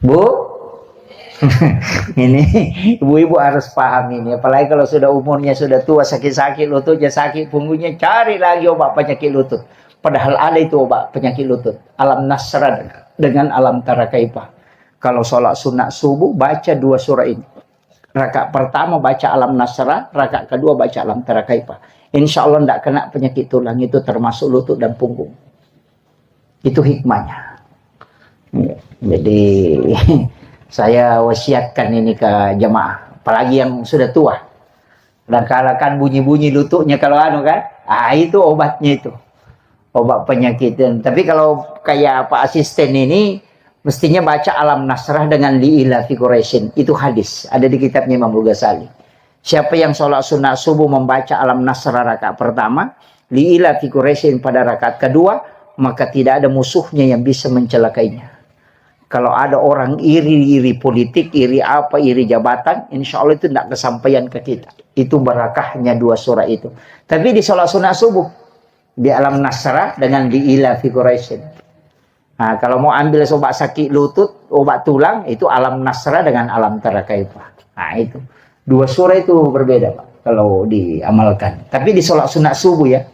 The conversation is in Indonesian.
Bu, ini ibu-ibu harus paham ini. Apalagi kalau sudah umurnya sudah tua, sakit-sakit lututnya sakit, punggungnya, cari lagi obat penyakit lutut. Padahal ada itu obat penyakit lutut. Alam nasra dengan alam tara kaifa. Kalau sholat sunat subuh, baca 2 surah ini. Rakaat pertama baca alam nasra, rakaat kedua baca alam tara kaifa. Insya Allah tidak kena penyakit tulang, itu termasuk lutut dan punggung. Itu hikmahnya. Jadi saya wasiatkan ini ke jemaah, apalagi yang sudah tua. Dan kalau kan bunyi-bunyi lututnya kalau kan, itu obatnya itu. Obat penyakit. Tapi kalau kayak Pak Asisten ini, mestinya baca alam nasrah dengan li'ila fi Quraisyin. Itu hadis, ada di kitabnya Imam Ghazali. Siapa yang sholat sunat subuh membaca alam nasrah rakaat pertama, li'ila fi Quraisyin pada rakaat kedua, maka tidak ada musuhnya yang bisa mencelakainya. Kalau ada orang iri politik, iri apa, iri jabatan, insya Allah itu tidak kesampaian ke kita. Itu barakahnya 2 surah itu. Tapi di sholat sunat subuh, di alam nasrah dengan li'ila fi Quraisyin. Nah, kalau mau ambil obat sakit lutut, obat tulang, itu alam nasrah dengan alam tara kaifa. Nah, itu 2 surah itu berbeda Pak, kalau diamalkan. Tapi di sholat sunat subuh ya,